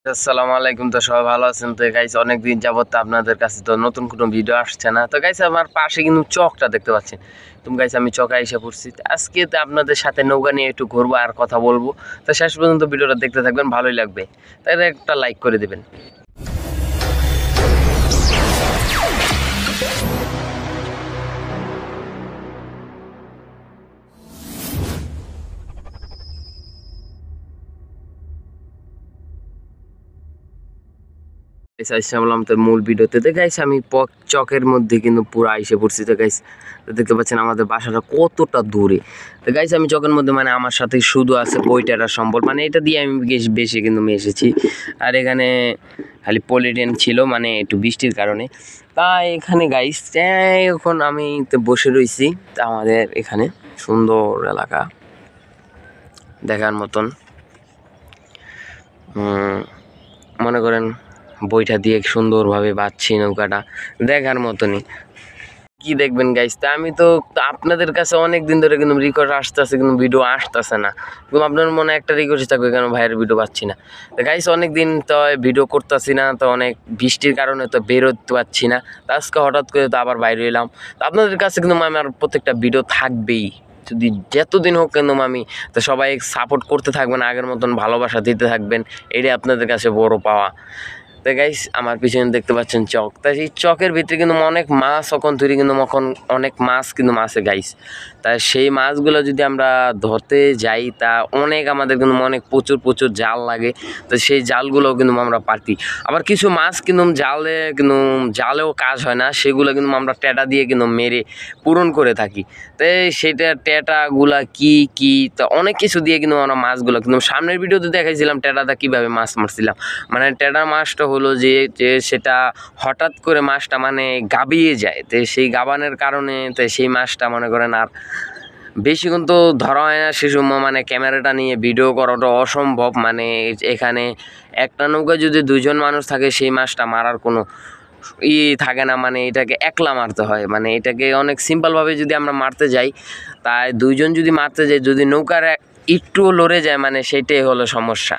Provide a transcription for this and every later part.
আসসালামু আলাইকুম। তো সবাই ভালো আছেন? তো গাইস অনেকদিন যাবত তো আপনাদের কাছে তো নতুন কোনো ভিডিও আসছে না। তো গাইস আমার পাশে কিন্তু চকটা দেখতে পাচ্ছেন। তো গাইস আমি চকে এসে পড়ছি। আজকে তো আপনাদের সাথে নৌকা নিয়ে একটু ঘুরবো আর কথা বলবো। তো শেষ পর্যন্ত ভিডিওটা দেখতে থাকবেন, ভালোই লাগবে। তাই একটা লাইক করে দিবেন। বললাম তো মূল ভিডিওতে তো গাইস আমি চকের মধ্যে কিন্তু পুরো আইসে পড়ছি। তো গাইস দেখতে পাচ্ছেন আমাদের বাসাটা কতটা দূরে। তো গাইস আমি চকের মধ্যে মানে আমার সাথে শুধু আছে বইটারা সম্বল, মানে এটা দিয়ে আমি বেশি কিন্তু এসেছি। আর এখানে খালি পলিথিন ছিল, মানে একটু বৃষ্টির কারণে। তাই এখানে গাইস এখন আমি তো বসে রয়েছি। তা আমাদের এখানে সুন্দর এলাকা দেখার মতন, মনে করেন বইটা দিয়ে সুন্দরভাবে বাঁধছি নৌকাটা, দেখার মতনই। কি দেখবেন গাইস, তা আমি তো আপনাদের কাছে অনেক দিন ধরে কিন্তু রিকোয়েস্ট আসতেছে, কিন্তু ভিডিও আসতেছে না। কিন্তু আপনার মনে একটা রিকোয়েস্ট থাকবে কেন ভাইয়ের ভিডিও পাচ্ছি না। তো গাইস অনেক দিন তো ভিডিও করতেছি না, তো অনেক বৃষ্টির কারণে তো বেরোতে পারছি না। তো আজকে হঠাৎ করে তো আবার বাইরে এলাম। তো আপনাদের কাছে কিন্তু আমার প্রত্যেকটা ভিডিও থাকবেই, যদি যতদিন হোক কিন্তু আমি তো সবাই সাপোর্ট করতে থাকবেন, আগের মতন ভালোবাসা দিতে থাকবেন, এটাই আপনাদের কাছে বড় পাওয়া। তো গাইস আমার পিছনে দেখতে পাচ্ছেন চক। তাই সেই চকের ভিতরে কিন্তু অনেক মাছ এখন তৈরি, কিন্তু এখন অনেক মাছ কিন্তু মাছে গাইস। তাই সেই মাছগুলো যদি আমরা ধরতে যাই তা অনেক আমাদের কিন্তু অনেক প্রচুর জাল লাগে। তো সেই জালগুলো কিন্তু আমরা পাতি। আবার কিছু মাছ কিন্তু জালেও কাজ হয় না, সেগুলো কিন্তু আমরা টেটা দিয়ে কিন্তু মেরে পূরণ করে থাকি। তো সেটা টেটাগুলা কি তা অনেক কিছু দিয়ে কিন্তু আমরা মাছগুলো কিন্তু সামনের ভিডিওতে দেখাইছিলাম টেটাটা কীভাবে মাছ মারছিলাম। মানে টেটা মাছটা হলো যে সেটা হঠাৎ করে মাছটা মানে গাবিয়ে যায়। তো সেই গাবানের কারণে তো সেই মাছটা মনে করেন আর বেশি কিন্তু ধরা হয় না। সে সময় মানে ক্যামেরাটা নিয়ে ভিডিও করাটা অসম্ভব। মানে এখানে একটা নৌকায় যদি দুইজন মানুষ থাকে সেই মাছটা মারার কোনো থাকে না, মানে এটাকে একলা মারতে হয়। মানে এটাকে অনেক সিম্পলভাবে যদি আমরা মারতে যাই, তাই দুইজন যদি মারতে যাই, যদি নৌকার একটুও লড়ে যায় মানে সেইটাই হলো সমস্যা।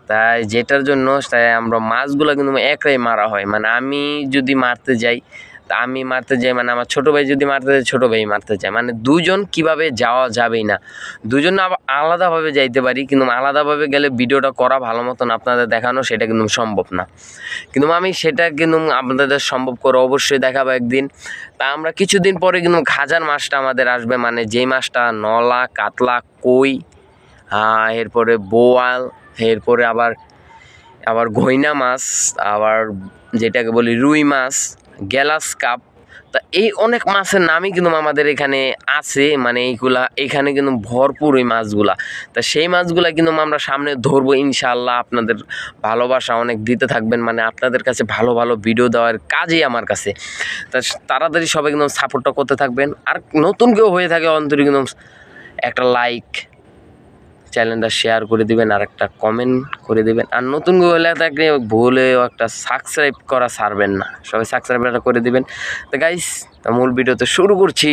তাই যেটার জন্য তাই আমরা মাছগুলো কিন্তু একলাই মারা হয়। মানে আমি যদি মারতে যাই মানে আমার ছোটো ভাই যদি মারতে যায়, ছোটো ভাই মারতে যায়, মানে দুজন কিভাবে যাওয়া যাবেই না। দুজন আলাদাভাবে যাইতে পারি, কিন্তু আলাদাভাবে গেলে ভিডিওটা করা ভালো মতন আপনাদের দেখানো সেটা কিন্তু সম্ভব না। কিন্তু আমি সেটা কিন্তু আপনাদের সম্ভব করে অবশ্যই দেখাবো একদিন। তা আমরা কিছুদিন পরে কিন্তু খাজার মাছটা আমাদের আসবে, মানে যেই মাছটা নলা, কাতলা, কই, এরপরে বোয়াল, এরপরে আবার ঘইনা মাছ, আবার যেটাকে বলি রুই মাছ, গ্যালাস কাপ। তা এই অনেক মাছের নামই কিন্তু আমাদের এখানে আছে, মানে এখানে কিন্তু ভরপুর ওই মাছগুলা। তা সেই মাছগুলা কিন্তু আমরা সামনে ধরবো ইনশাআল্লাহ। আপনাদের ভালোবাসা অনেক দিতে থাকবেন, মানে আপনাদের কাছে ভালো ভিডিও দেওয়ার কাজই আমার কাছে। তা তাড়াতাড়ি সবাই কিন্তু সাপোর্টটা করতে থাকবেন। আর নতুন কেউ হয়ে থাকে অন্তরে কিন্তু একটা লাইক, চ্যানেলটা শেয়ার করে দিবেন, আর একটা কমেন্ট করে দিবেন। আর নতুন হলে থাকলে ভুলেও একটা সাবস্ক্রাইব করা ছাড়বেন না, সবাই সাবস্ক্রাইবটা করে দিবেন। তো গাইস মূল ভিডিওতে শুরু করছি।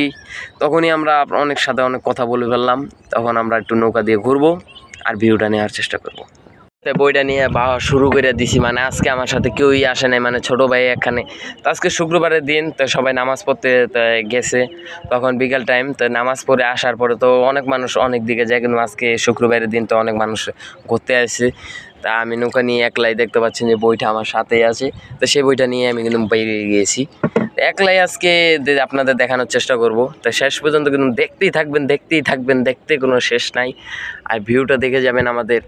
তখনই আমরা অনেক সাথে অনেক কথা বলে ফেললাম, তখন আমরা একটু নৌকা দিয়ে ঘুরবো আর ভিউটা নেওয়ার চেষ্টা করবো। বইটা নিয়ে বাবা শুরু করে দিছি, মানে আজকে আমার সাথে কেউই আসে নাই, মানে ছোটো ভাই এখানে। তো আজকে শুক্রবারের দিন, তো সবাই নামাজ পড়তে গেছে তখন বিকাল টাইম। তো নামাজ পড়ে আসার পরে তো অনেক মানুষ অনেক দিকে যায়, কিন্তু আজকে শুক্রবারের দিন তো অনেক মানুষ ঘুরতে আসছে। তা আমি নৌকা নিয়ে একলাই, দেখতে পাচ্ছেন যে বইটা আমার সাথেই আছে। তো সেই বইটা নিয়ে আমি কিন্তু বেরিয়ে গিয়েছি একলাই আজকে আপনাদের দেখানোর চেষ্টা করব। তো শেষ পর্যন্ত কিন্তু দেখতেই থাকবেন, দেখতে কোনো শেষ নাই। আর ভিউটা দেখে যাবেন আমাদের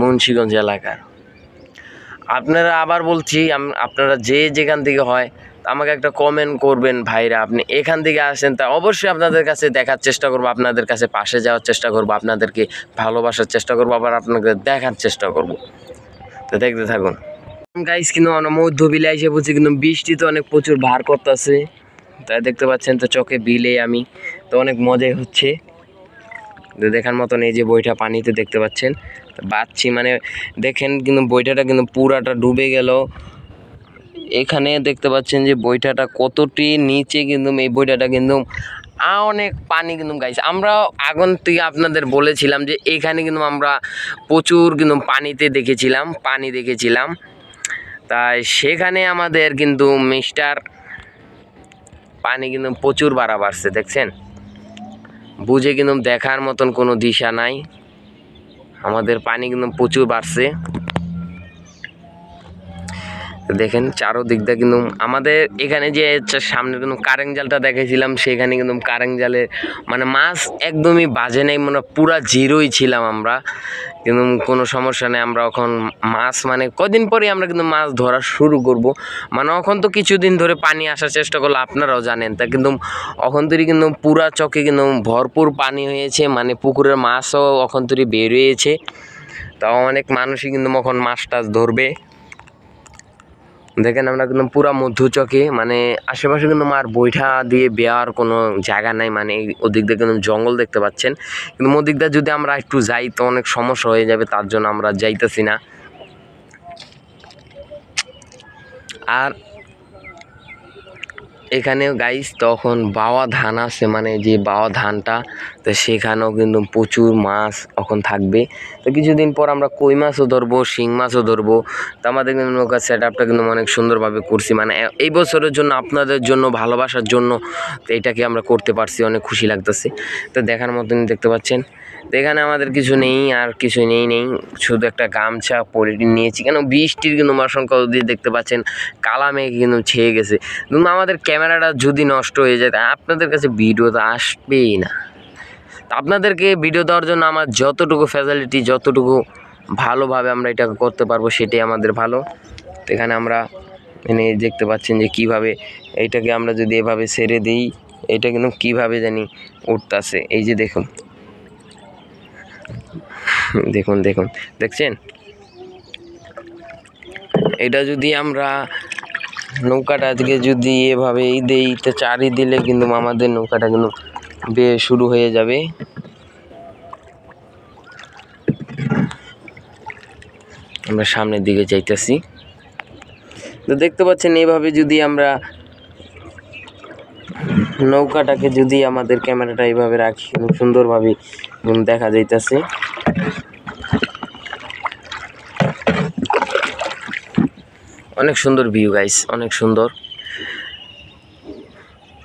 মুন্সিগঞ্জ এলাকার। আপনারা আবার বলছি, আপনারা যেখান থেকে হয় আমাকে একটা কমেন্ট করবেন, ভাইরা আপনি এখান থেকে আসেন, তা অবশ্যই আপনাদের কাছে দেখার চেষ্টা করবো, আপনাদের কাছে পাশে যাওয়ার চেষ্টা করবো, আপনাদেরকে ভালোবাসার চেষ্টা করবো, আবার আপনাকে দেখার চেষ্টা করব। তো দেখতে থাকুন গাইস। কিন্তু মধ্য বিলে এসে বলছি, কিন্তু বৃষ্টি তো অনেক প্রচুর ভার করতেছে। তাই দেখতে পাচ্ছেন তো চোখে বিলে আমি তো অনেক মজাই হচ্ছে দেখার মতন। এই যে বইটা পানিতে দেখতে পাচ্ছেন বাচ্ছি, মানে দেখেন কিন্তু বইটাটা কিন্তু পুরাটা ডুবে গেল। এখানে দেখতে পাচ্ছেন যে বইটাটা কতটি নিচে, কিন্তু এই বইটাটা কিন্তু অনেক পানি কিন্তু গাইস। আমরা আগুন থেকে আপনাদের বলেছিলাম যে এখানে কিন্তু আমরা প্রচুর কিন্তু পানি দেখেছিলাম। তাই সেখানে আমাদের কিন্তু পানি কিন্তু প্রচুর বাড়ছে, দেখছেন? বুঝে কিন্তু দেখার মতন কোনো দিশা নাই, আমাদের পানি কিন্তু প্রচুর বাড়ছে। দেখেন চারোদিক দিয়ে কিন্তু আমাদের এখানে যে সামনে কিন্তু কারেন্ট জালটা দেখেছিলাম, সেখানে কিন্তু কারেন্ট জালে মানে মাছ একদমই বাজে নেই, মানে পুরা জিরোই ছিলাম আমরা, কিন্তু কোনো সমস্যা নেই। আমরা এখন মাছ মানে কদিন পরে আমরা কিন্তু মাছ ধরা শুরু করব, মানে এখন তো কিছুদিন ধরে পানি আসার চেষ্টা করলো, আপনারাও জানেন। তা কিন্তু এখন তৈরি কিন্তু পুরা চকে কিন্তু ভরপুর পানি হয়েছে, মানে পুকুরের মাছও এখন তৈরি বের হয়েছে। তাও অনেক মানুষই কিন্তু এখন মাছ টাছ ধরবে। দেখেন আমরা কিন্তু পুরা মধ্যচকে, মানে আশেপাশে কিন্তু আর বৈঠা দিয়ে বেয়ার কোনো জায়গা নাই, মানে ওদিক দিয়ে কিন্তু জঙ্গল দেখতে পাচ্ছেন। কিন্তু ওদিক দিয়ে যদি আমরা একটু যাই তো অনেক সমস্যা হয়ে যাবে, তার জন্য আমরা যাইতেছি না। আর এখানেও গাইস তখন বাওয়া ধান আছে, মানে যে বাওয়া ধানটা, তো সেখানেও কিন্তু প্রচুর মাছ এখন থাকবে। তো কিছুদিন পর আমরা কই মাছও ধরবো, শিং মাছও ধরবো। তো আমাদের কিন্তু নৌকার সেট আপটা কিন্তু অনেক সুন্দরভাবে করছি, মানে এই বছরের জন্য আপনাদের জন্য ভালোবাসার জন্য তো এটাকে আমরা করতে পারছি, অনেক খুশি লাগতেছে। তো দেখার মতন দেখতে পাচ্ছেন। তো এখানে আমাদের কিছু নেই, আর কিছু নেই শুধু একটা গামছা পলিথিন নিয়েছি, কেন বৃষ্টির কিন্তু অসংখ্য দিয়ে দেখতে পাচ্ছেন কালা মেঘ কিন্তু ছেয়ে গেছে। কিন্তু আমাদের ক্যামেরাটা যদি নষ্ট হয়ে যায় আপনাদের কাছে ভিডিও তো আসবেই না। আপনাদেরকে ভিডিও দেওয়ার জন্য আমার যতটুকু ফ্যাসিলিটি, যতটুকু ভালোভাবে আমরা এটাকে করতে পারবো সেটাই আমাদের ভালো। তো এখানে আমরা মানে দেখতে পাচ্ছেন যে কিভাবে এইটাকে আমরা যদি এভাবে ছেড়ে দিই, এটা কিন্তু কিভাবে জানি উঠতেছে। এই যে দেখুন দেখুন দেখুন দেখছেন, এটা যদি আমরা নৌকাটা থেকে যদি এভাবে দেই তো চারি দিলে কিন্তু আমাদের নৌকাটা কিন্তু বেয়ে শুরু হয়ে যাবে। আমরা সামনের দিকে যাইতেছি, তো দেখতে পাচ্ছেন এইভাবে যদি আমরা নৌকাটাকে যদি আমাদের ক্যামেরাটা এইভাবে রাখি খুব সুন্দরভাবে দেখা যাইতেছে। অনেক সুন্দর ভিউ গাইস, অনেক সুন্দর।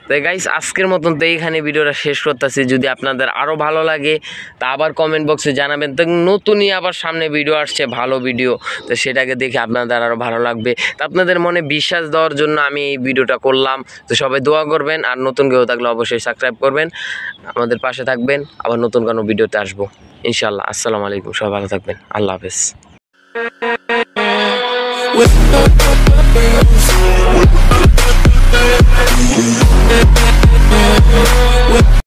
তাই গাইস আজকের মতন তো এইখানে ভিডিওটা শেষ করতেছি। যদি আপনাদের আরও ভালো লাগে তা আবার কমেন্ট বক্সে জানাবেন। তো নতুনই আবার সামনে ভিডিও আসছে, ভালো ভিডিও, তো সেটাকে দেখে আপনাদের আরও ভালো লাগবে। তো আপনাদের মনে বিশ্বাস দেওয়ার জন্য আমি এই ভিডিওটা করলাম। তো সবাই দোয়া করবেন, আর নতুন কেউ থাকলে অবশ্যই সাবস্ক্রাইব করবেন, আমাদের পাশে থাকবেন। আবার নতুন কোনো ভিডিওতে আসবো ইনশাল্লাহ। আসসালামু আলাইকুম, সবাই ভালো থাকবেন, আল্লাহ হাফেজ।